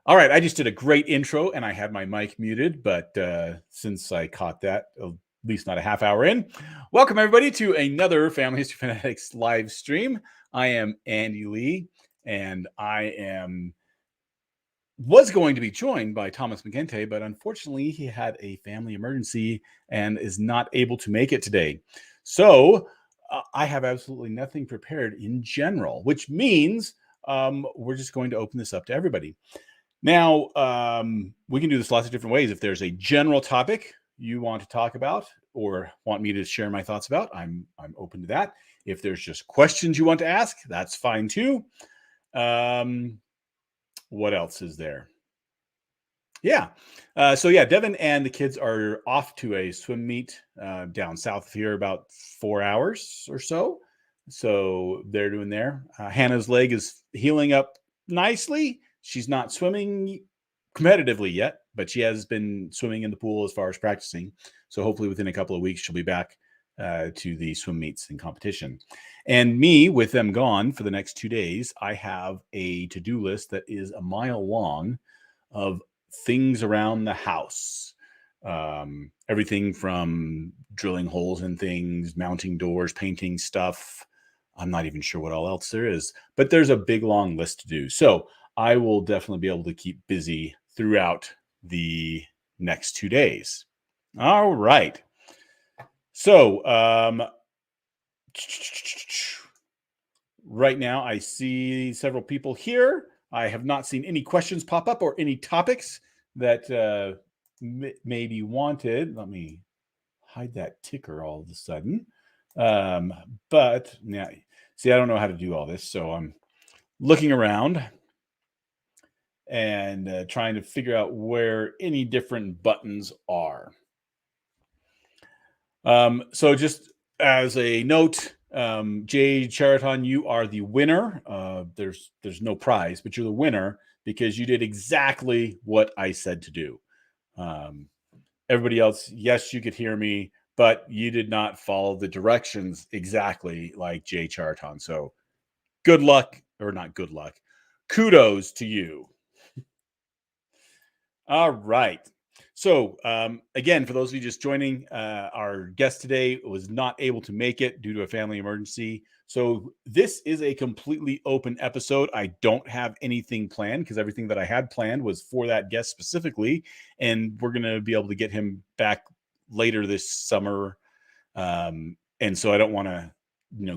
All right, I just did a great intro and I had my mic muted, but since I caught that, at least not a half hour in, welcome everybody to another Family History Fanatics live stream. I am Andy Lee, and was going to be joined by Thomas McGinty, but unfortunately he had a family emergency and is not able to make it today. So I have absolutely nothing prepared in general, which means we're just going to open this up to everybody. Now, we can do this lots of different ways. If there's a general topic you want to talk about or want me to share my thoughts about, I'm open to that. If there's just questions you want to ask, that's fine too. What else is there? Yeah. So Devin and the kids are off to a swim meet down south of here, about 4 hours or so. So they're doing there. Hannah's leg is healing up nicely. She's not swimming competitively yet, but she has been swimming in the pool as far as practicing. So hopefully within a couple of weeks, she'll be back to the swim meets and competition. And me, with them gone for the next 2 days, I have a to-do list that is a mile long of things around the house. Everything from drilling holes in things, mounting doors, painting stuff. I'm not even sure what all else there is, but there's a big long list to do. So I will definitely be able to keep busy throughout the next 2 days. All right. So right now I see several people here. I have not seen any questions pop up or any topics that may be wanted. Let me hide that ticker all of a sudden. But now, see, I don't know how to do all this, so I'm looking around and trying to figure out where any different buttons are. So just as a note, Jay Chariton, you are the winner. There's no prize, but you're the winner because you did exactly what I said to do. Everybody else, yes, you could hear me, but you did not follow the directions exactly like Jay Chariton. So good luck, or not good luck. Kudos to you. All right. So again, for those of you just joining, our guest today was not able to make it due to a family emergency. So this is a completely open episode. I don't have anything planned because everything that I had planned was for that guest specifically. And we're going to be able to get him back later this summer. And so I don't want to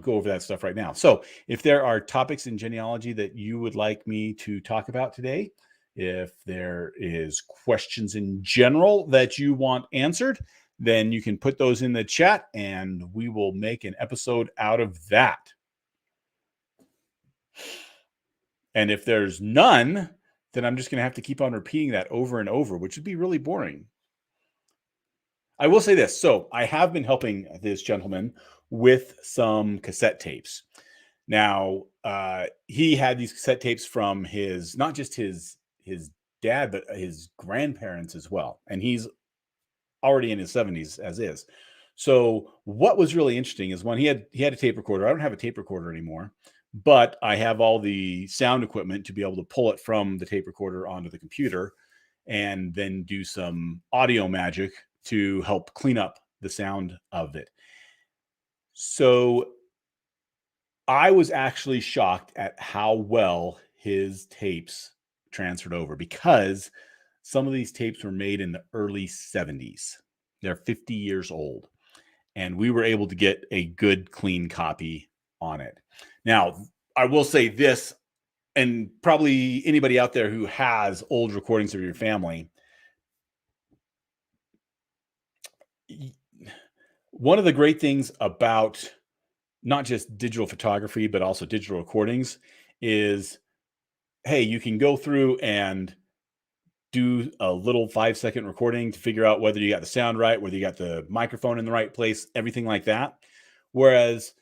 go over that stuff right now. So if there are topics in genealogy that you would like me to talk about today, if there is questions in general that you want answered, then you can put those in the chat and we will make an episode out of that. And if there's none, then I'm just going to have to keep on repeating that over and over, which would be really boring. I will say this. So I have been helping this gentleman with some cassette tapes. Now, he had these cassette tapes from not just his dad, but his grandparents as well. And he's already in his 70s as is. So what was really interesting is when he had a tape recorder. I don't have a tape recorder anymore, but I have all the sound equipment to be able to pull it from the tape recorder onto the computer and then do some audio magic to help clean up the sound of it. So I was actually shocked at how well his tapes transferred over because some of these tapes were made in the early 70s. They're 50 years old. And we were able to get a good, clean copy on it. Now, I will say this, and probably anybody out there who has old recordings of your family, one of the great things about not just digital photography, but also digital recordings is, hey, you can go through and do a little 5-second recording to figure out whether you got the sound right, whether you got the microphone in the right place, everything like that. Whereas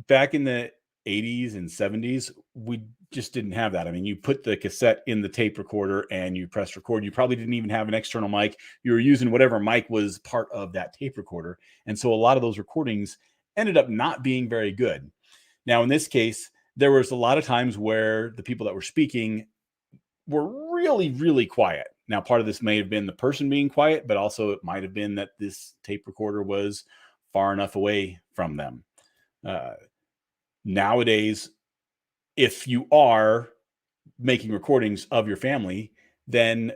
back in the 80s and 70s, we just didn't have that. I mean, you put the cassette in the tape recorder and you press record. You probably didn't even have an external mic. You were using whatever mic was part of that tape recorder. And so a lot of those recordings ended up not being very good. Now, in this case, there was a lot of times where the people that were speaking were really, really quiet. Now, part of this may have been the person being quiet, but also it might have been that this tape recorder was far enough away from them. Nowadays, if you are making recordings of your family, then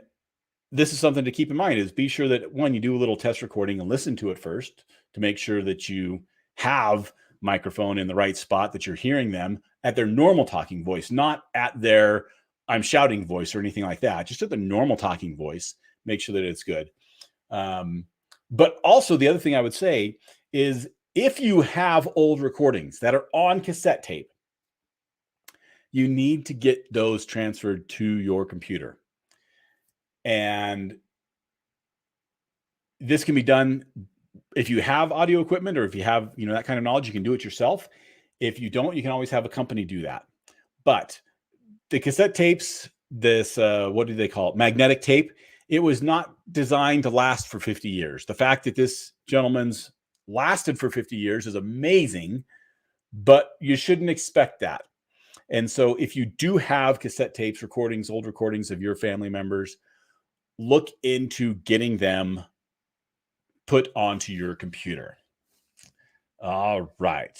this is something to keep in mind, is be sure that, one, you do a little test recording and listen to it first to make sure that you have microphone in the right spot, that you're hearing them at their normal talking voice, not at their I'm shouting voice or anything like that, just at the normal talking voice. Make sure that it's good. But also the other thing I would say is, if you have old recordings that are on cassette tape, you need to get those transferred to your computer. And this can be done if you have audio equipment, or if you have, that kind of knowledge, you can do it yourself. If you don't, you can always have a company do that. But the cassette tapes, this, what do they call it? Magnetic tape. It was not designed to last for 50 years. The fact that this gentleman's lasted for 50 years is amazing, but you shouldn't expect that. And so if you do have cassette tapes, recordings, old recordings of your family members, look into getting them put onto your computer. All right.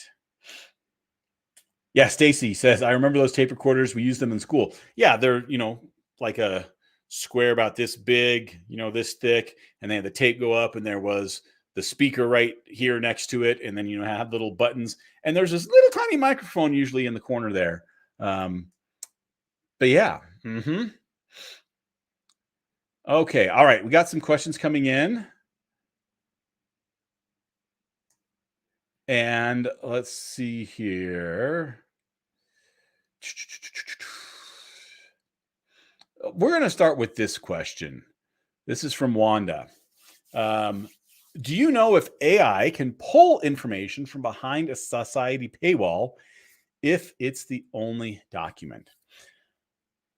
Yeah, Stacy says, I remember those tape recorders. We used them in school. Yeah, they're, like a square about this big, this thick, and they had the tape go up, and there was the speaker right here next to it, and then, had little buttons, and there's this little tiny microphone usually in the corner there. But yeah. Okay. All right. We got some questions coming in. And let's see here. We're going to start with this question. This is from Wanda. Do you know if AI can pull information from behind a society paywall if it's the only document?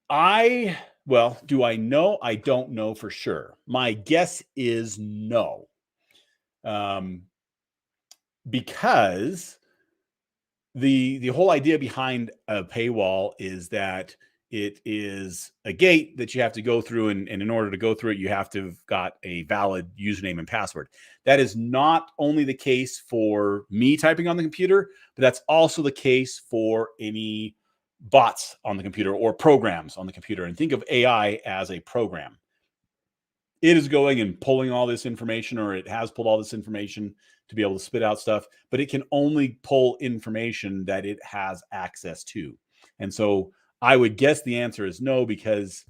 Do I know? I don't know for sure. My guess is no. Because the whole idea behind a paywall is that it is a gate that you have to go through, and in order to go through it, you have to have got a valid username and password. That is not only the case for me typing on the computer, but that's also the case for any bots on the computer or programs on the computer. And think of AI as a program. It is going and pulling all this information, or it has pulled all this information to be able to spit out stuff, but it can only pull information that it has access to. And so I would guess the answer is no, because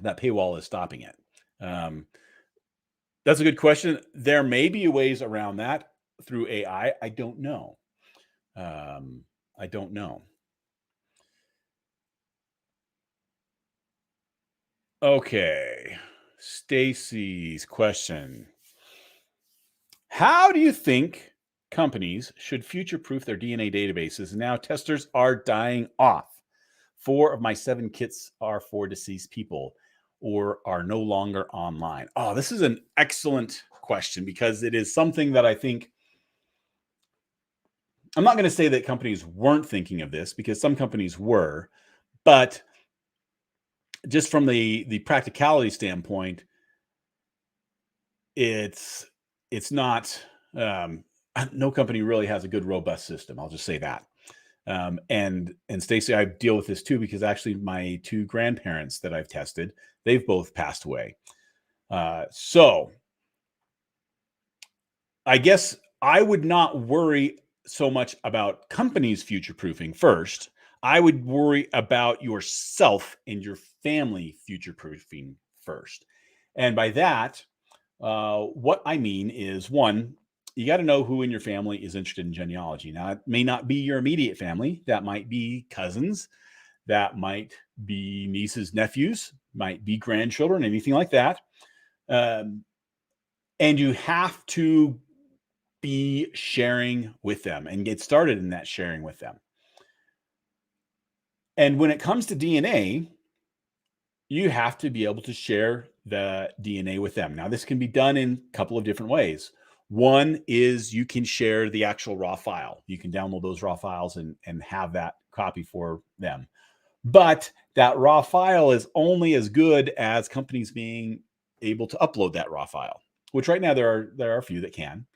that paywall is stopping it. That's a good question. There may be ways around that through AI. I don't know. I don't know. Okay. Stacy's question. How do you think companies should future-proof their DNA databases? Now testers are dying off. 4 of my 7 kits are for deceased people or are no longer online. Oh, this is an excellent question, because it is something that I think, I'm not going to say that companies weren't thinking of this, because some companies were, but just from the practicality standpoint, it's not, no company really has a good, robust system. I'll just say that. And Stacey, I deal with this too, because actually my 2 grandparents that I've tested, they've both passed away. So I guess I would not worry so much about companies future-proofing first. I would worry about yourself and your family future-proofing first. And by that, what I mean is, 1, you got to know who in your family is interested in genealogy. Now, it may not be your immediate family. That might be cousins. That might be nieces, nephews, might be grandchildren, anything like that. And you have to be sharing with them and get started in that sharing with them. And when it comes to DNA, you have to be able to share the DNA with them. Now, this can be done in a couple of different ways. One is you can share the actual raw file. You can download those raw files and have that copy for them. But that raw file is only as good as companies being able to upload that raw file, which right now there are a few that can.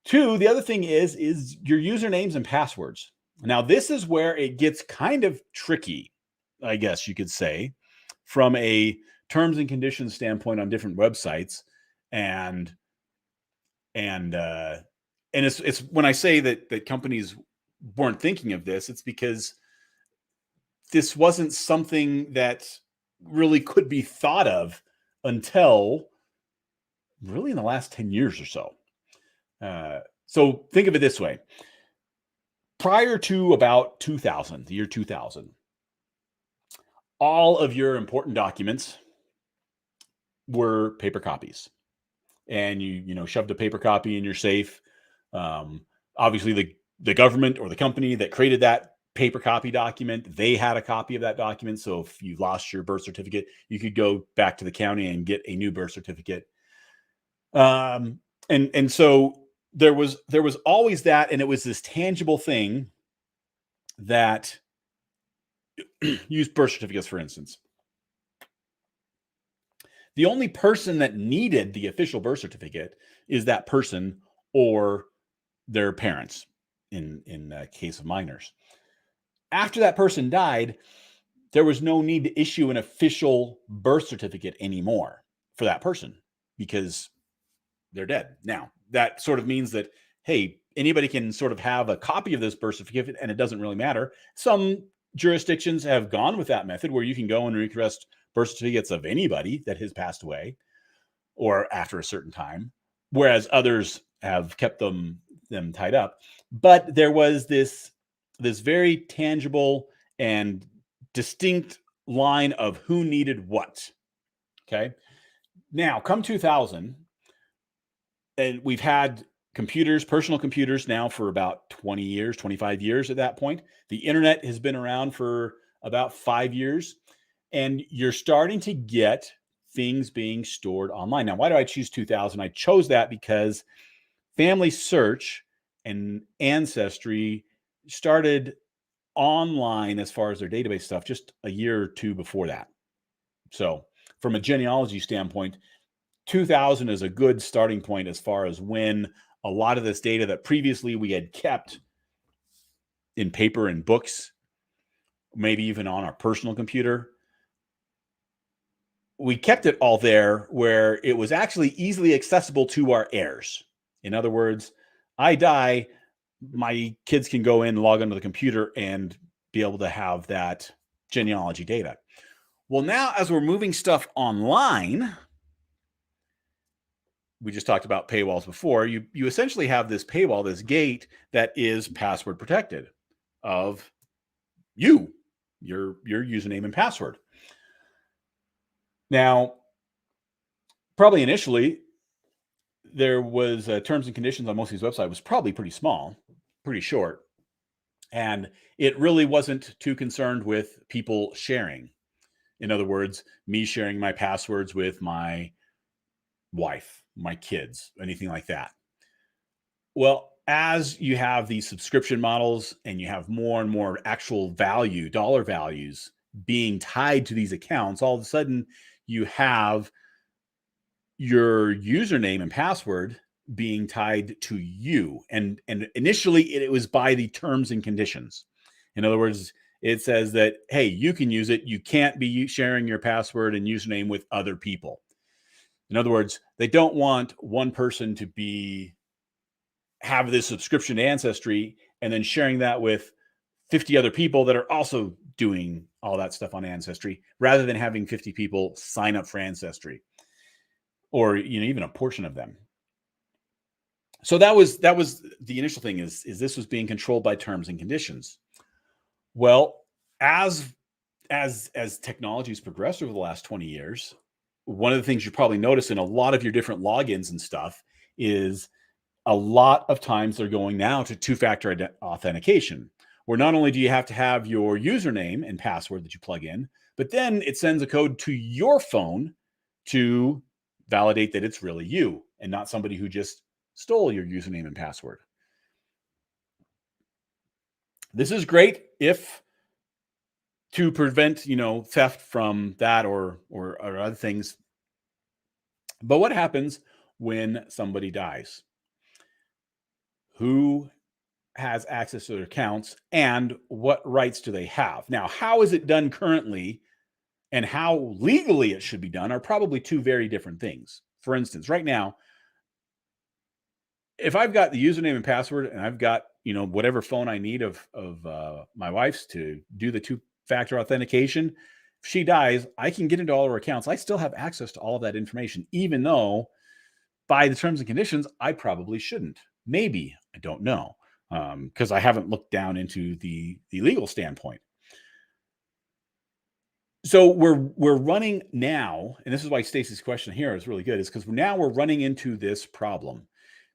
Two, the other thing is your usernames and passwords. Now, this is where it gets kind of tricky, I guess you could say, from a terms and conditions standpoint on different websites. And it's when I say that companies weren't thinking of this, it's because this wasn't something that really could be thought of until really in the last 10 years or so. So think of it this way. Prior to about 2000, the year 2000, all of your important documents were paper copies. And you shoved a paper copy in your safe. Obviously, the government or the company that created that paper copy document, they had a copy of that document. So if you lost your birth certificate, you could go back to the county and get a new birth certificate. And so there was always that, and it was this tangible thing that use birth certificates, for instance. The only person that needed the official birth certificate is that person or their parents in the case of minors. After that person died, there was no need to issue an official birth certificate anymore for that person because they're dead. Now, that sort of means that, hey, anybody can sort of have a copy of this birth certificate and it doesn't really matter. Some jurisdictions have gone with that method where you can go and request birth certificates of anybody that has passed away or after a certain time, whereas others have kept them tied up. But there was this very tangible and distinct line of who needed what. Okay. Now, come 2000, and we've had personal computers now for about 20 years, 25 years at that point. The internet has been around for about 5 years, and you're starting to get things being stored online. Now, why do I choose 2000? I chose that because Family Search and Ancestry started online as far as their database stuff just a year or two before that. So from a genealogy standpoint, 2000 is a good starting point as far as when a lot of this data that previously we had kept in paper and books, maybe even on our personal computer, we kept it all there where it was actually easily accessible to our heirs. In other words, I die, my kids can go in, log onto the computer, and be able to have that genealogy data. Well, now as we're moving stuff online, we just talked about paywalls before. You essentially have this paywall, this gate that is password protected of your username and password. Now, probably initially, there was terms and conditions on most of these websites was probably pretty small, pretty short. And it really wasn't too concerned with people sharing. In other words, me sharing my passwords with my wife, my kids, anything like that. Well, as you have these subscription models and you have more and more actual value, dollar values being tied to these accounts, all of a sudden you have your username and password being tied to you. And initially it was by the terms and conditions. In other words, it says that, hey, you can use it. You can't be sharing your password and username with other people. In other words, they don't want one person to have this subscription to Ancestry and then sharing that with 50 other people that are also doing all that stuff on Ancestry, rather than having 50 people sign up for Ancestry, or even a portion of them. So that was the initial thing, is this was being controlled by terms and conditions. Well, as technology's progressed over the last 20 years, one of the things you probably notice in a lot of your different logins and stuff is a lot of times they're going now to two-factor authentication, where not only do you have to have your username and password that you plug in, but then it sends a code to your phone to validate that it's really you and not somebody who just stole your username and password. This is great if to prevent, theft from that or other things. But what happens when somebody dies? Who has access to their accounts and what rights do they have? Now, how is it done currently and how legally it should be done are probably two very different things. For instance, right now, if I've got the username and password and I've got, whatever phone I need of my wife's to do the two-factor authentication, if she dies, I can get into all her accounts. I still have access to all of that information, even though by the terms and conditions, I probably shouldn't. Maybe, I don't know, because I haven't looked down into the legal standpoint. So we're running now, and this is why Stacy's question here is really good, is because now we're running into this problem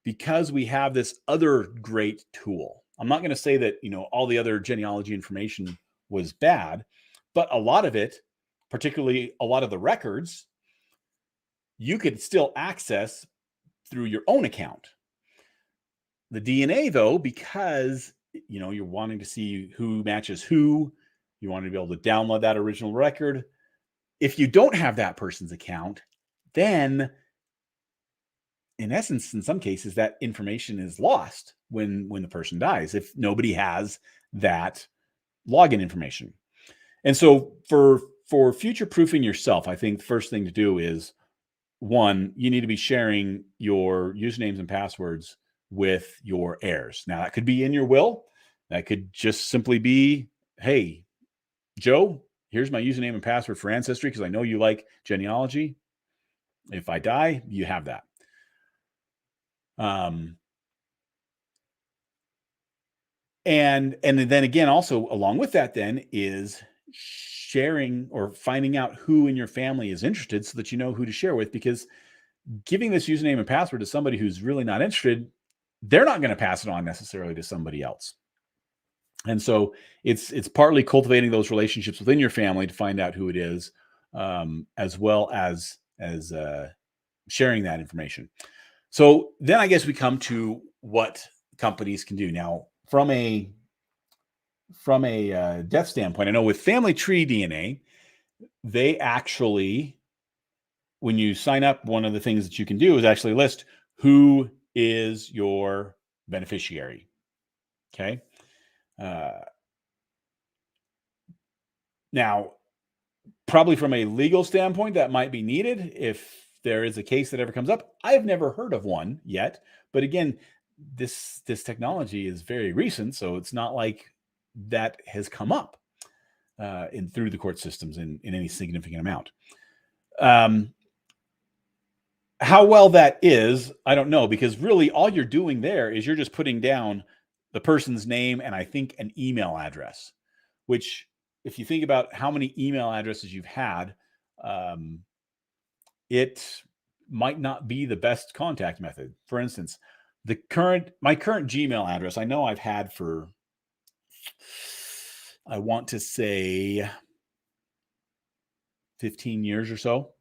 because we have this other great tool. I'm not going to say that, all the other genealogy information was bad, but a lot of it, particularly a lot of the records, you could still access through your own account. The DNA, though, because, you're wanting to see who matches who, you want to be able to download that original record. If you don't have that person's account, then in essence, in some cases, that information is lost when the person dies, if nobody has that login information. And so for future proofing yourself, I think the first thing to do is, one, you need to be sharing your usernames and passwords with your heirs. Now, that could be in your will. That could just simply be, hey, Joe, here's my username and password for Ancestry because I know you like genealogy. If I die, you have that. And then again, also along with that then is sharing or finding out who in your family is interested so that you know who to share with, because giving this username and password to somebody who's really not interested, they're not going to pass it on necessarily to somebody else. And so it's partly cultivating those relationships within your family to find out who it is, as well as sharing that information. So then I guess we come to what companies can do now from a death standpoint. I know with Family Tree DNA, they actually, when you sign up, one of the things that you can do is actually list who is your beneficiary. Okay. Now, probably from a legal standpoint, that might be needed if there is a case that ever comes up. I've never heard of one yet, but again, this technology is very recent, so it's not like that has come up through the court systems in any significant amount. How well that is, I don't know, because really all you're doing there is you're just putting down the person's name and I think an email address, which if you think about how many email addresses you've had, it might not be the best contact method. For instance, my current Gmail address, I know I've had for, I want to say 15 years or so.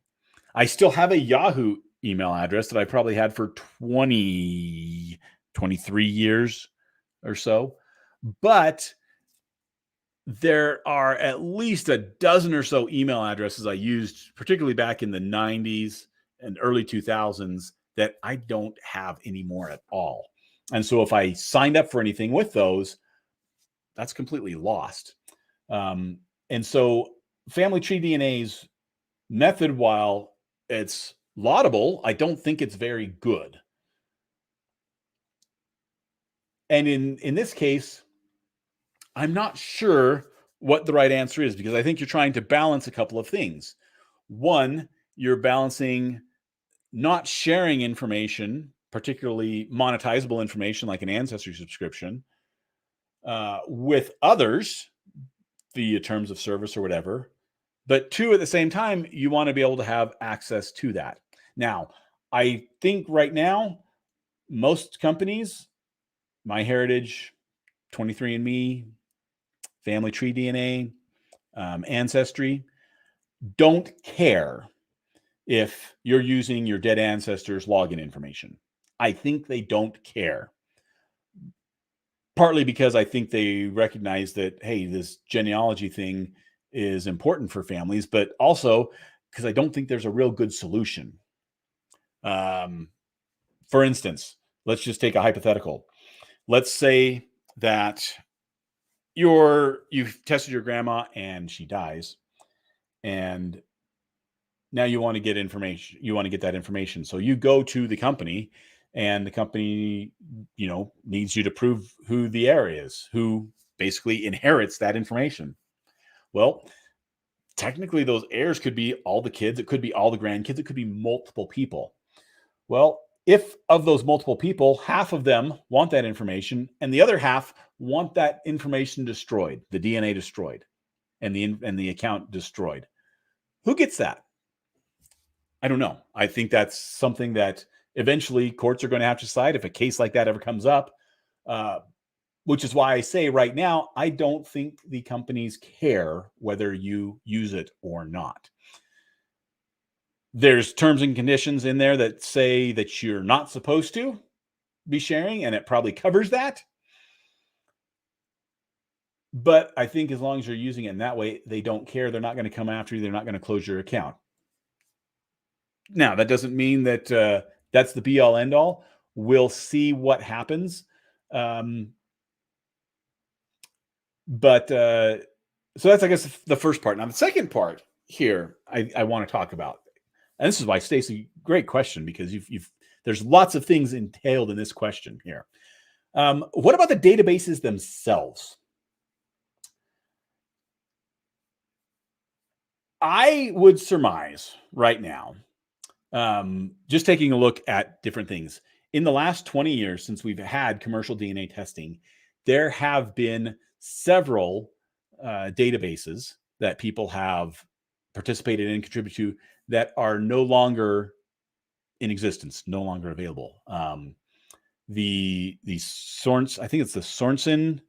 I still have a Yahoo email address that I probably had for 23 years or so. But there are at least a dozen or so email addresses I used, particularly back in the 90s and early 2000s, that I don't have anymore at all. And so if I signed up for anything with those, that's completely lost. And so Family Tree DNA's method, while it's laudable, I don't think it's very good. And in this case, I'm not sure what the right answer is, because I think you're trying to balance a couple of things. One, you're balancing not sharing information, particularly monetizable information like an Ancestry subscription, with others via terms of service or whatever. But two, at the same time, you want to be able to have access to that. Now, I think right now, most companies, MyHeritage, 23andMe, Family Tree DNA, Ancestry, don't care if you're using your dead ancestors' login information. I think they don't care. Partly because I think they recognize that, hey, this genealogy thing is important for families, but also because I don't think there's a real good solution. For instance, let's just take a hypothetical. Let's say that you've tested your grandma and she dies, and now you want to get information. You want to get that information. So you go to the company, and the company, needs you to prove who the heir is, who basically inherits that information. Well, technically those heirs could be all the kids, it could be all the grandkids, it could be multiple people. Well, if of those multiple people, half of them want that information and the other half want that information destroyed, the DNA destroyed, and the account destroyed, who gets that? I don't know. I think that's something that eventually courts are going to have to decide if a case like that ever comes up, which is why I say right now, I don't think the companies care whether you use it or not. There's terms and conditions in there that say that you're not supposed to be sharing, and it probably covers that. But I think as long as you're using it in that way, they don't care. They're not going to come after you. They're not going to close your account. Now, that doesn't mean that that's the be all end all. We'll see what happens. But so that's, I guess, the first part. Now, the second part here, I want to talk about, and this is why, Stacy, great question, because there's lots of things entailed in this question here. What about the databases themselves? I would surmise right now, just taking a look at different things, in the last 20 years since we've had commercial DNA testing, there have been several databases that people have participated in, contributed to, that are no longer in existence, no longer available. The Sorensen, I think it's the Sorensen,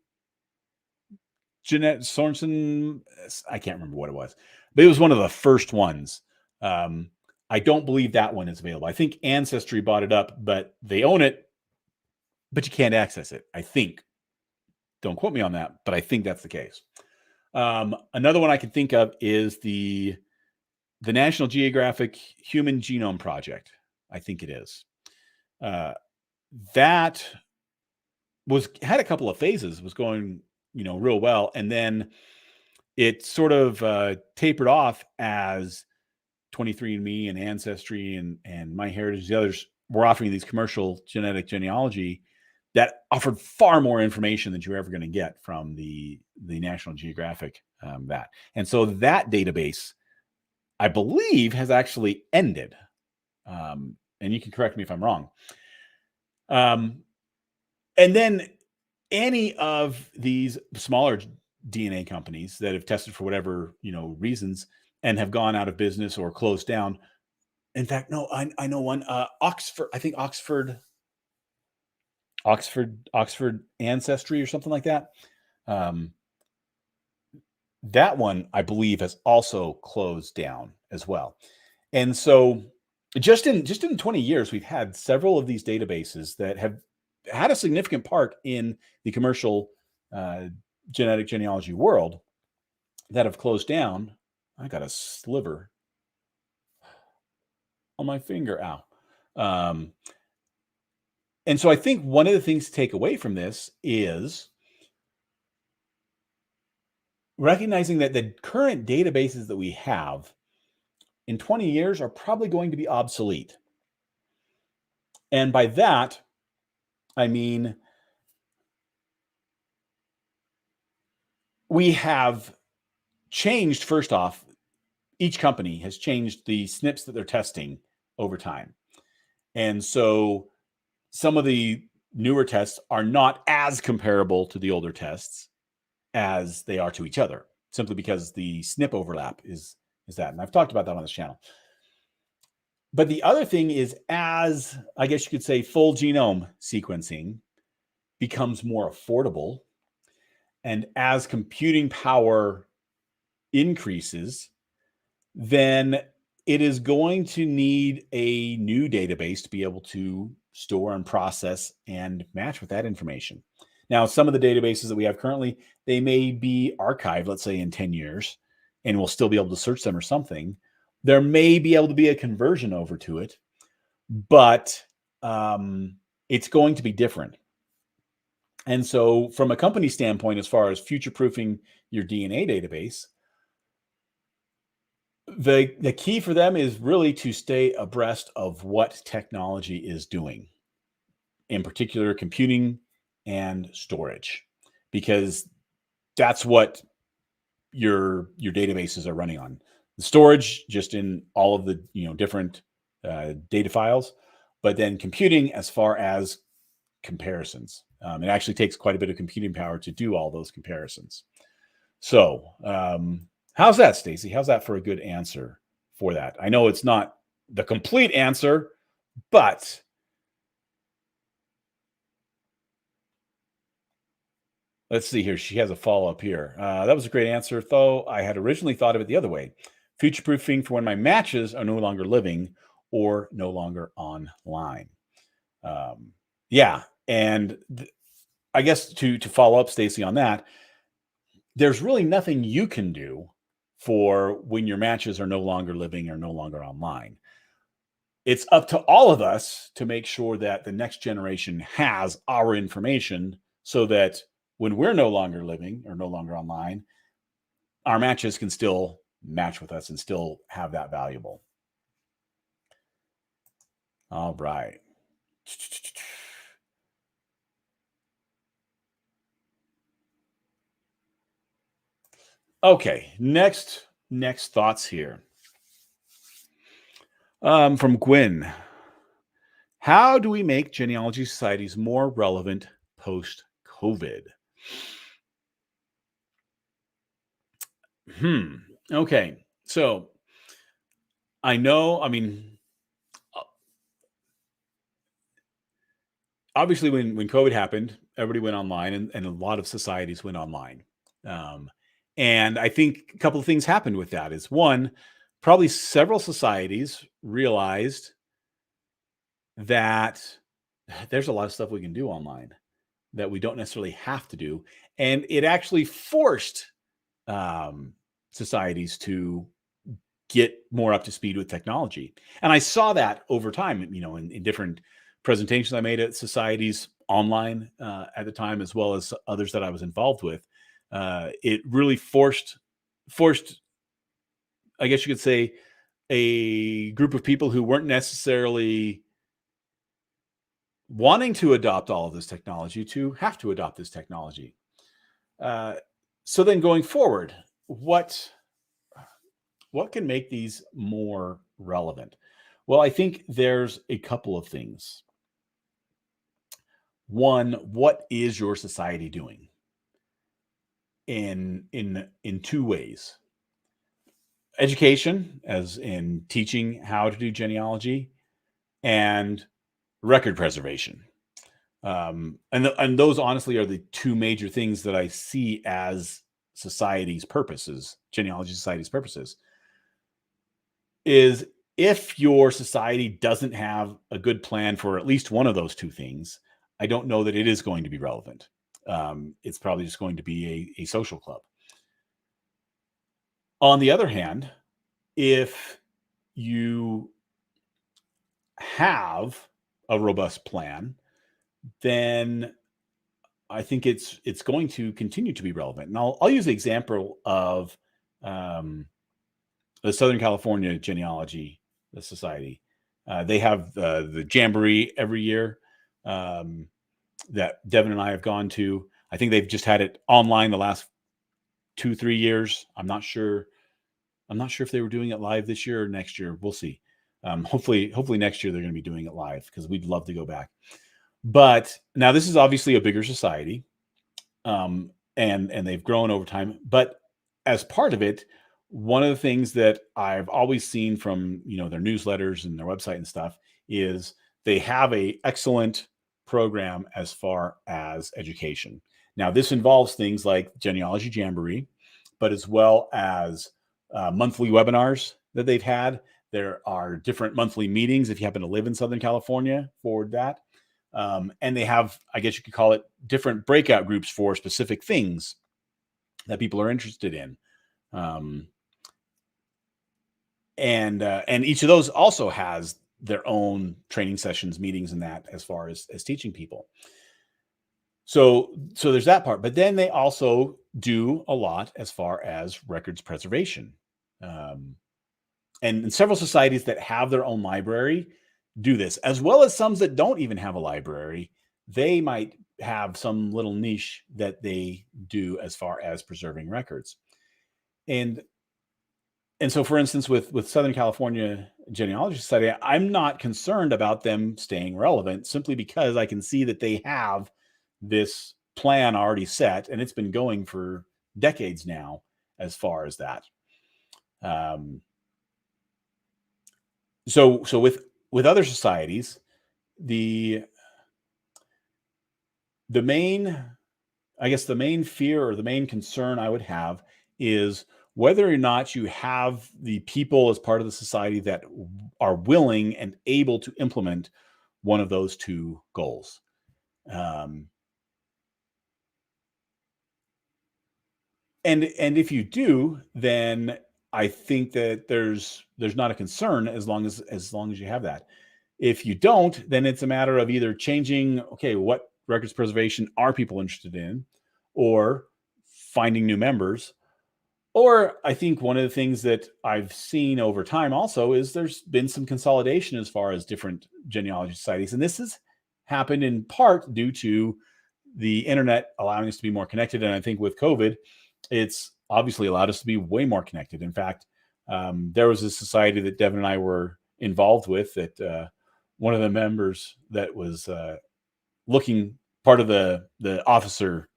I can't remember what it was, but it was one of the first ones. I don't believe that one is available. I think Ancestry bought it up, but they own it, but you can't access it, I think. Don't quote me on that, but I think that's the case. Another one I can think of is the National Geographic Human Genome Project. I think it is. That had a couple of phases, was going, real well. And then it sort of tapered off as 23andMe and Ancestry and MyHeritage, the others were offering these commercial genetic genealogy that offered far more information than you're ever going to get from the National Geographic that. And so that database, I believe, has actually ended. And you can correct me if I'm wrong. And then any of these smaller DNA companies that have tested for whatever, reasons and have gone out of business or closed down. In fact, no, I know one, Oxford, I think Oxford Ancestry or something like that. That one, I believe, has also closed down as well. And so just in 20 years, we've had several of these databases that have had a significant part in the commercial genetic genealogy world that have closed down. I got a sliver on my finger. Ow. And so I think one of the things to take away from this is recognizing that the current databases that we have in 20 years are probably going to be obsolete. And by that, I mean, we have changed, first off, each company has changed the SNPs that they're testing over time. And so some of the newer tests are not as comparable to the older tests as they are to each other, simply because the SNP overlap is that. And I've talked about that on this channel. But the other thing is, as I guess you could say, full genome sequencing becomes more affordable, and as computing power increases, then it is going to need a new database to be able to store and process and match with that information. Now, some of the databases that we have currently, they may be archived, let's say in 10 years, and we'll still be able to search them or something. There may be able to be a conversion over to it, but it's going to be different. And so from a company standpoint, as far as future-proofing your DNA database, the key for them is really to stay abreast of what technology is doing, in particular computing and storage, because that's what your databases are running on. The storage just in all of the different data files, but then computing as far as comparisons. It actually takes quite a bit of computing power to do all those comparisons. So how's that, Stacy? How's that for a good answer for that? I know it's not the complete answer, but let's see here. She has a follow-up here. That was a great answer, though. I had originally thought of it the other way. Future-proofing for when my matches are no longer living or no longer online. Yeah. And I guess to follow up, Stacy, on that, there's really nothing you can do for when your matches are no longer living or no longer online. It's up to all of us to make sure that the next generation has our information so that when we're no longer living or no longer online, our matches can still match with us and still have that valuable. All right. Okay, next thoughts here. From Gwen. How do we make genealogy societies more relevant post-COVID? Okay, so I mean, obviously when COVID happened, everybody went online and a lot of societies went online. And I think a couple of things happened with that is one, probably several societies realized that there's a lot of stuff we can do online that we don't necessarily have to do. And it actually forced societies to get more up to speed with technology. And I saw that over time, in different presentations I made at societies online at the time, as well as others that I was involved with. It really forced, I guess you could say, a group of people who weren't necessarily wanting to adopt all of this technology to have to adopt this technology. So then going forward, what can make these more relevant? Well, I think there's a couple of things. One, what is your society doing? In two ways. Education, as in teaching how to do genealogy, and record preservation. And those honestly are the two major things that I see as society's purposes, genealogy society's purposes. Is if your society doesn't have a good plan for at least one of those two things, I don't know that it is going to be relevant. It's probably just going to be a social club. On the other hand, if you have a robust plan, then I think it's going to continue to be relevant. And I'll use the example of the Southern California Genealogy Society. They have the Jamboree every year that Devin and I have gone to. I think they've just had it online the last 2-3 years. I'm not sure if they were doing it live this year or next year. We'll see. Hopefully next year they're going to be doing it live because we'd love to go back. But now this is obviously a bigger society, and they've grown over time. But as part of it, one of the things that I've always seen from their newsletters and their website and stuff is they have a excellent program as far as education. Now this involves things like Genealogy Jamboree, but as well as monthly webinars that they've had. There are different monthly meetings if you happen to live in Southern California for that. And they have, I guess you could call it, different breakout groups for specific things that people are interested in. and each of those also has their own training sessions, meetings, and that as far as teaching people. So there's that part, but then they also do a lot as far as records preservation. And several societies that have their own library do this, as well as some that don't even have a library. They might have some little niche that they do as far as preserving records. And so, for instance, with Southern California Genealogy Society, I'm not concerned about them staying relevant simply because I can see that they have this plan already set, and it's been going for decades now as far as that. So with other societies, the main, I guess the main fear or the main concern I would have is whether or not you have the people as part of the society that are willing and able to implement one of those two goals. And if you do, then I think that there's not a concern as long as you have that. If you don't, then it's a matter of either changing, okay, what records preservation are people interested in, or finding new members. Or I think one of the things that I've seen over time also is there's been some consolidation as far as different genealogy societies. And this has happened in part due to the internet allowing us to be more connected. And I think with COVID, it's obviously allowed us to be way more connected. In fact, there was a society that Devin and I were involved with that one of the members that was looking, part of the officer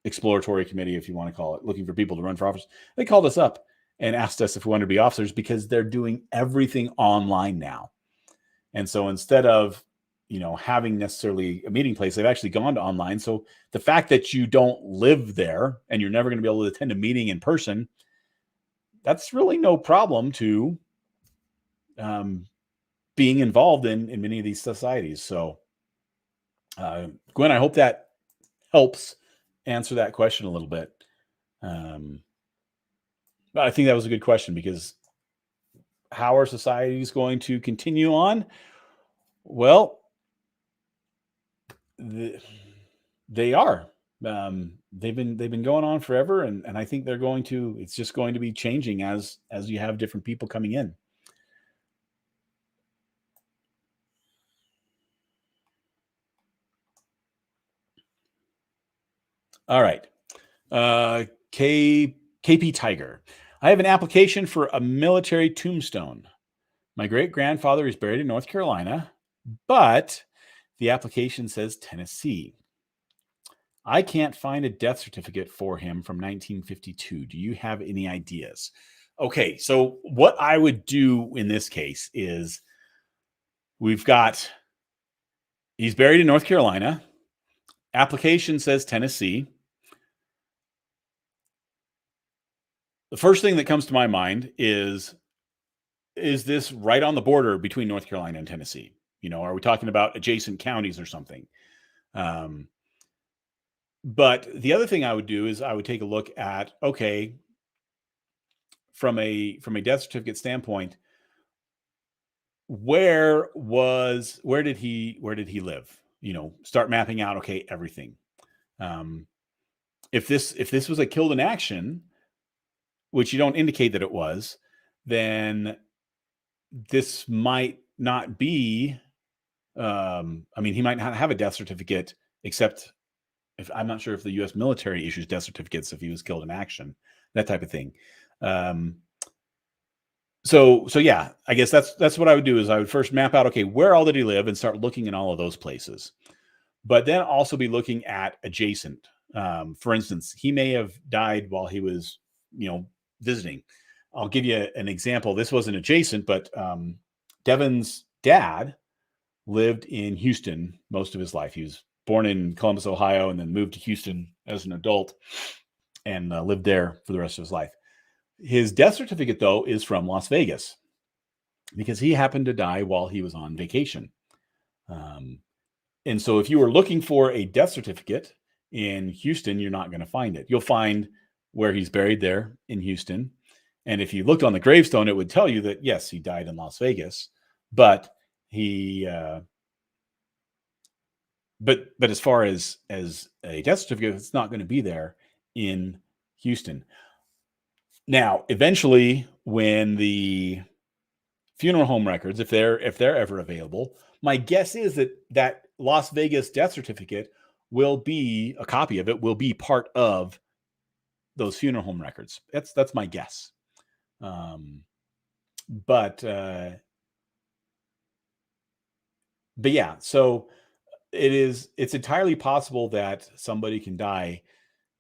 exploratory committee, if you want to call it, looking for people to run for office. They called us up and asked us if we wanted to be officers because they're doing everything online now. And so instead of, having necessarily a meeting place, they've actually gone to online. So the fact that you don't live there and you're never going to be able to attend a meeting in person, that's really no problem to being involved in many of these societies. So Gwen, I hope that helps answer that question a little bit. But I think that was a good question, because how are societies going to continue on? Well, they are. They've been going on forever, and I think it's just going to be changing as you have different people coming in. All right. KP Tiger. I have an application for a military tombstone. My great-grandfather is buried in North Carolina, but the application says Tennessee. I can't find a death certificate for him from 1952. Do you have any ideas? Okay, so what I would do in this case is he's buried in North Carolina. Application says Tennessee. The first thing that comes to my mind is this right on the border between North Carolina and Tennessee? Are we talking about adjacent counties or something? But the other thing I would do is I would take a look at, okay, from a death certificate standpoint, where did he live? Start mapping out, okay, everything. If this was a killed in action, which you don't indicate that it was, then this might not be, he might not have a death certificate, except if I'm not sure if the U.S. military issues death certificates if he was killed in action, that type of thing. So yeah, I guess that's what I would do is I would first map out, okay, where all did he live, and start looking in all of those places. But then also be looking at adjacent. For instance, he may have died while he was, visiting. I'll give you an example. This wasn't adjacent, but Devin's dad lived in Houston most of his life. He was born in Columbus, Ohio, and then moved to Houston as an adult and lived there for the rest of his life. His death certificate, though, is from Las Vegas because he happened to die while he was on vacation. And so if you were looking for a death certificate in Houston, you're not going to find it. You'll find where he's buried there in Houston. And if you looked on the gravestone, it would tell you that, yes, he died in Las Vegas, but he, but as far as a death certificate, it's not going to be there in Houston. Now, eventually, when the funeral home records, if they're ever available, my guess is that Las Vegas death certificate will be, a copy of it will be part of those funeral home records. That's my guess. But yeah, so it's entirely possible that somebody can die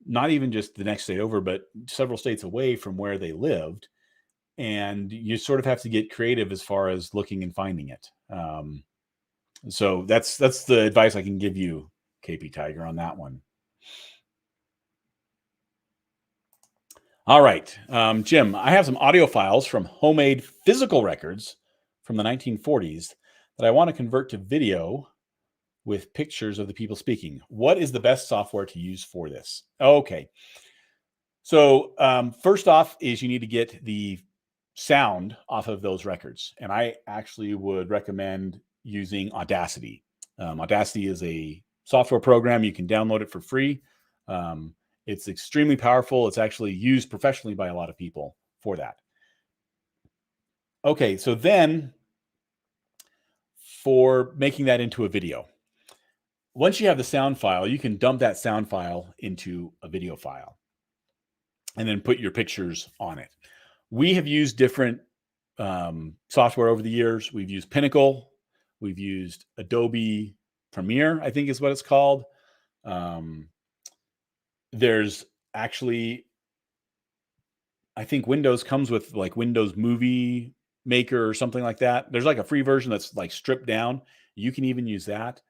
not even just the next state over, but several states away from where they lived. And you sort of have to get creative as far as looking and finding it. So that's the advice I can give you, KP Tiger, on that one. All right, Jim, I have some audio files from homemade physical records from the 1940s that I want to convert to video with pictures of the people speaking. What is the best software to use for this? Okay. So first off is you need to get the sound off of those records. And I actually would recommend using Audacity. Audacity is a software program. You can download it for free. It's extremely powerful. It's actually used professionally by a lot of people for that. Okay, so then for making that into a video, once you have the sound file, you can dump that sound file into a video file and then put your pictures on it. We have used different software over the years. We've used Pinnacle. We've used Adobe Premiere, I think is what it's called. There's actually, I think Windows comes with like Windows Movie Maker or something like that. There's like a free version that's like stripped down. You can even use that.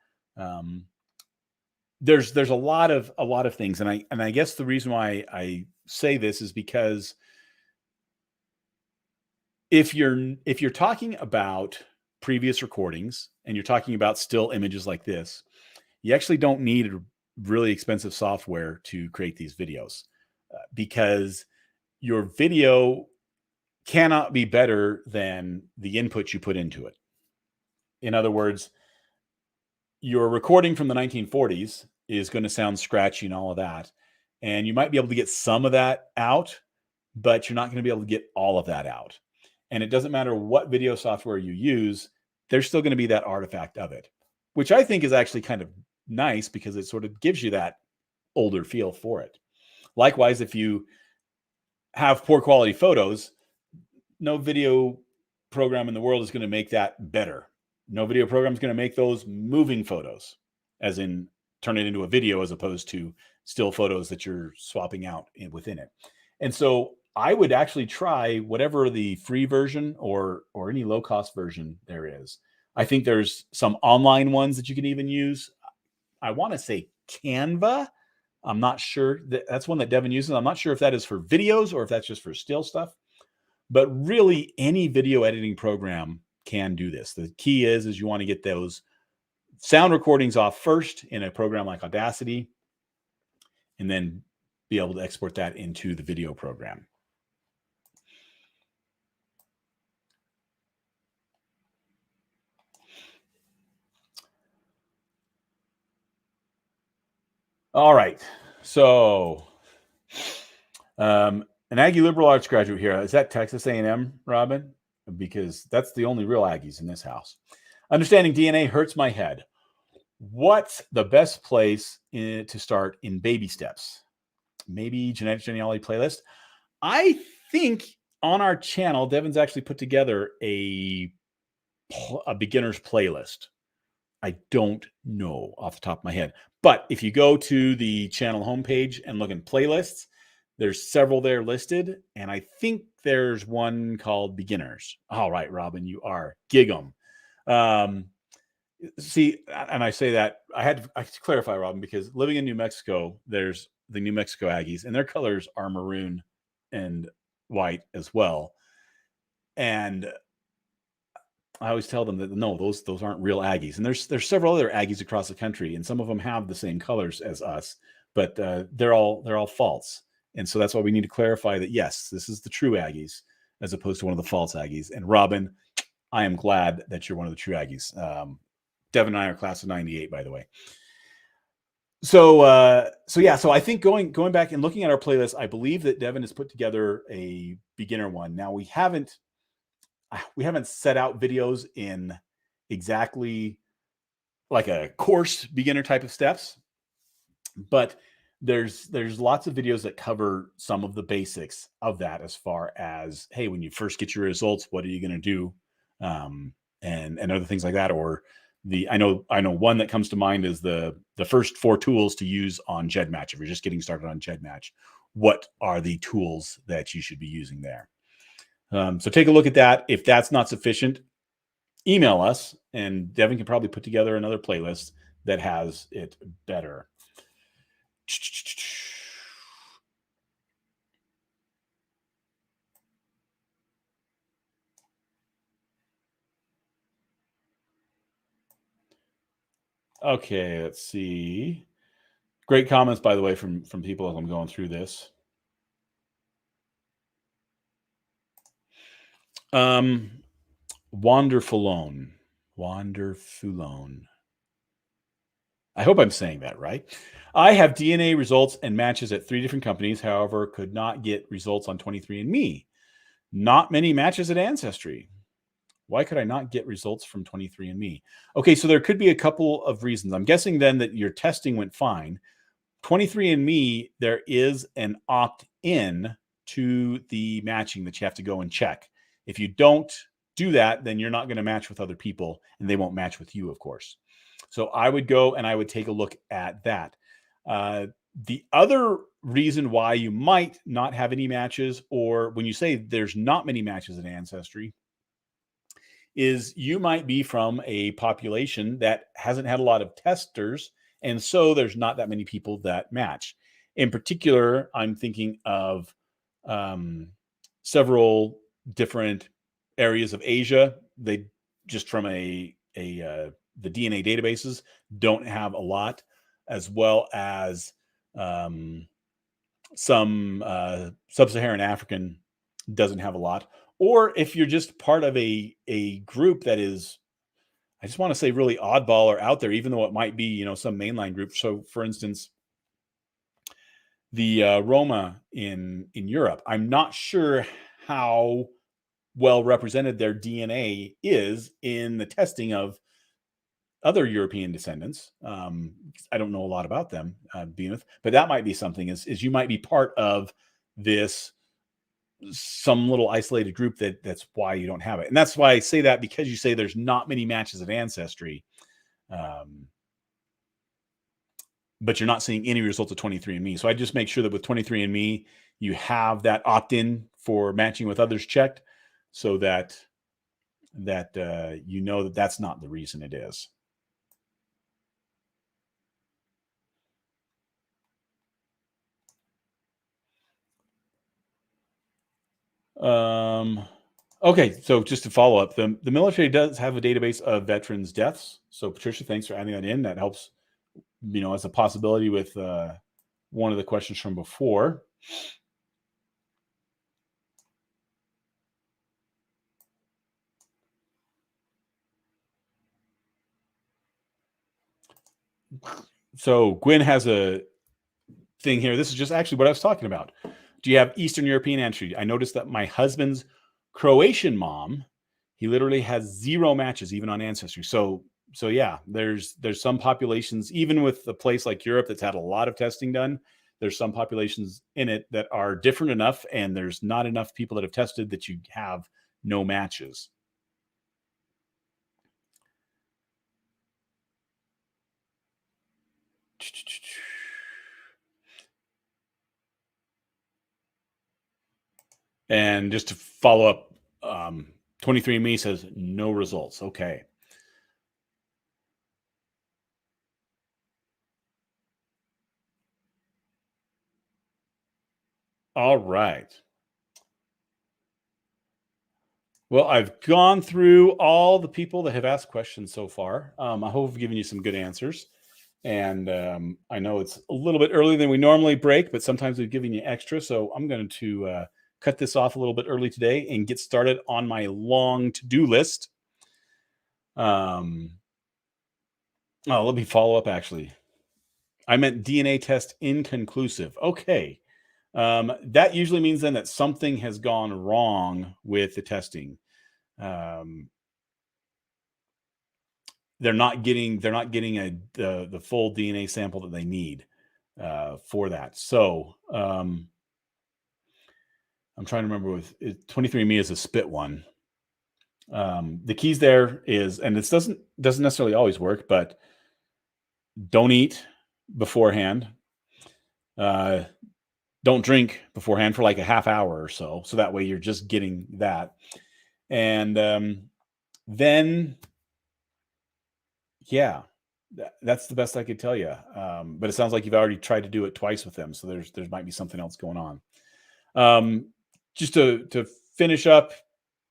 There's a lot of things, and I guess the reason why I say this is because if you're talking about previous recordings and you're talking about still images like this, you actually don't need really expensive software to create these videos because your video cannot be better than the input you put into it. In other words, your recording from the 1940s is going to sound scratchy and all of that. And you might be able to get some of that out, but you're not going to be able to get all of that out. And it doesn't matter what video software you use, there's still going to be that artifact of it, which I think is actually kind of nice because it sort of gives you that older feel for it. Likewise, if you have poor quality photos, no video program in the world is going to make that better. No video program is going to make those moving photos, as in turn it into a video as opposed to still photos that you're swapping out within it. And so I would actually try whatever the free version or any low cost version there is. I think there's some online ones that you can even use. I want to say Canva. I'm not sure. That's one that Devin uses. I'm not sure if that is for videos or if that's just for still stuff. But really, any video editing program can do this. The key is you want to get those sound recordings off first in a program like Audacity, and then be able to export that into the video program. All right. So an Aggie liberal arts graduate here. Is that Texas A&M, Robin? Because that's the only real Aggies in this house. Understanding DNA hurts my head. What's the best place to start in baby steps? Maybe genetic genealogy playlist. I think on our channel, Devin's actually put together a beginner's playlist. I don't know off the top of my head. But if you go to the channel homepage and look in playlists, there's several there listed. And I think there's one called Beginners. All right, Robin, you are. Gig 'em. See, and I say that I had to clarify, Robin, because living in New Mexico, there's the New Mexico Aggies, and their colors are maroon and white as well. And I always tell them that no, those aren't real Aggies. And there's several other Aggies across the country, and some of them have the same colors as us, but they're all false. And so that's why we need to clarify that, yes, this is the true Aggies as opposed to one of the false Aggies. And Robin, I am glad that you're one of the true Aggies. Devin and I are class of 98, by the way. So I think going back and looking at our playlist, I believe that Devin has put together a beginner one. Now we haven't set out videos in exactly like a course beginner type of steps, but there's lots of videos that cover some of the basics of that, as far as, hey, when you first get your results, what are you going to do, and other things like that. Or I know one that comes to mind is the first 4 tools to use on GEDmatch. If you're just getting started on GEDmatch, what are the tools that you should be using there? So take a look at that. If that's not sufficient, email us, and Devin can probably put together another playlist that has it better. Okay, let's see. Great comments, by the way, from people as I'm going through this. Wanderfulone. I hope I'm saying that right. I have DNA results and matches at 3 different companies. However, could not get results on 23andMe. Not many matches at Ancestry. Why could I not get results from 23andMe? Okay, so there could be a couple of reasons. I'm guessing then that your testing went fine. 23andMe, there is an opt-in to the matching that you have to go and check. If you don't do that, then you're not going to match with other people, and they won't match with you, of course. So I would go and I would take a look at that. The other reason why you might not have any matches, or when you say there's not many matches in Ancestry, is you might be from a population that hasn't had a lot of testers, and so there's not that many people that match. In particular, I'm thinking of several different areas of Asia. They just from the DNA databases don't have a lot, as well as some sub-Saharan African doesn't have a lot. Or if you're just part of a group that is, I just want to say, really oddball or out there, even though it might be, some mainline group. So for instance, the Roma in Europe, I'm not sure how well represented their DNA is in the testing of other European descendants. I don't know a lot about them, but that might be something, is you might be part of this, some little isolated group that's why you don't have it. And that's why I say that, because you say there's not many matches at Ancestry, but you're not seeing any results of 23andMe. So I just make sure that with 23andMe, you have that opt-in for matching with others checked, so that you know that that's not the reason it is. Okay, so just to follow up, the military does have a database of veterans' deaths. So Patricia, thanks for adding that in. That helps, as a possibility with one of the questions from before. So Gwen has a thing here. This is just actually what I was talking about. Do you have Eastern European ancestry? I noticed that my husband's Croatian mom, he literally has 0 matches even on Ancestry. So yeah, there's some populations, even with a place like Europe that's had a lot of testing done, there's some populations in it that are different enough, and there's not enough people that have tested that you have no matches. And just to follow up, 23andMe says no results. Okay. All right. Well, I've gone through all the people that have asked questions so far. I hope I've given you some good answers. And I know it's a little bit earlier than we normally break, but sometimes we've given you extra. So I'm going to cut this off a little bit early today and get started on my long to-do list. Let me follow up, actually. I meant DNA test inconclusive. Okay. That usually means then that something has gone wrong with the testing. They're not getting the full DNA sample that they need for that. So I'm trying to remember with 23andMe is a spit one. The keys there is, and this doesn't necessarily always work, but don't eat beforehand. Don't drink beforehand for like a half hour or so. So that way you're just getting that. And then, yeah, that's the best I could tell you. But it sounds like you've already tried to do it twice with them. So there might be something else going on. Just to finish up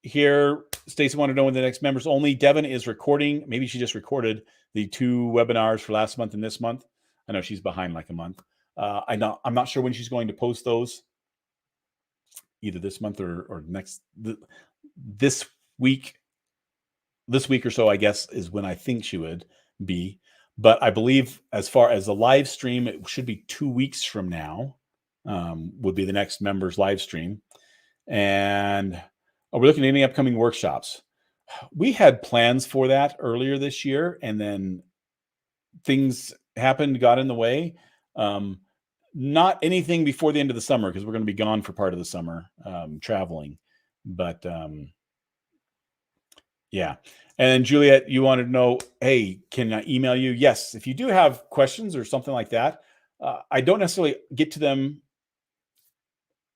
here, Stacey wanted to know when the next members only. Devin is recording. Maybe she just recorded the 2 webinars for last month and this month. I know she's behind like a month. I'm not sure when she's going to post those, either this month or next. This week or so, I guess, is when I think she would be. But I believe as far as the live stream, it should be 2 weeks from now, would be the next members live stream. And are we looking at any upcoming workshops? We had plans for that earlier this year, and then things happened, got in the way. Not anything before the end of the summer, because we're going to be gone for part of the summer, traveling. But yeah. And Juliet, you wanted to know, hey, can I email you? Yes. If you do have questions or something like that, I don't necessarily get to them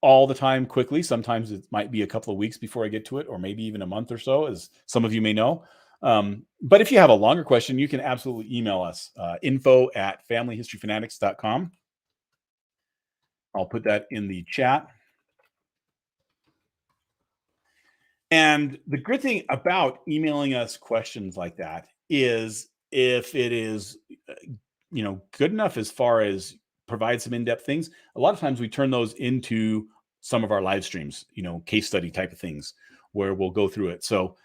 all the time quickly. Sometimes it might be a couple of weeks before I get to it, or maybe even a month or so, as some of you may know. But if you have a longer question, you can absolutely email us, info@familyhistoryfanatics.com. I'll put that in the chat. And the good thing about emailing us questions like that is, if it is, good enough as far as provide some in-depth things, a lot of times we turn those into some of our live streams, case study type of things where we'll go through it. So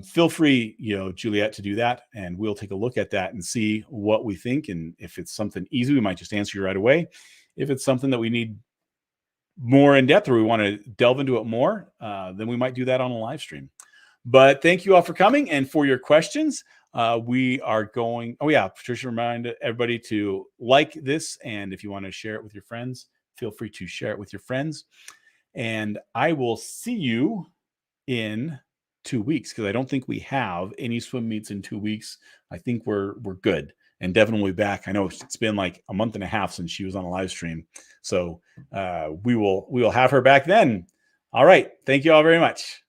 feel free, Juliet, to do that, and we'll take a look at that and see what we think. And if it's something easy, we might just answer you right away. If it's something that we need more in depth, or we want to delve into it more, then we might do that on a live stream. But thank you all for coming and for your questions. We are going, Patricia reminded everybody to like this. And if you want to share it with your friends, feel free to share it with your friends. And I will see you in 2 weeks, because I don't think we have any swim meets in 2 weeks. I think we're good. And Devin will be back. I know it's been like a month and a half since she was on a live stream. So we will have her back then. All right. Thank you all very much.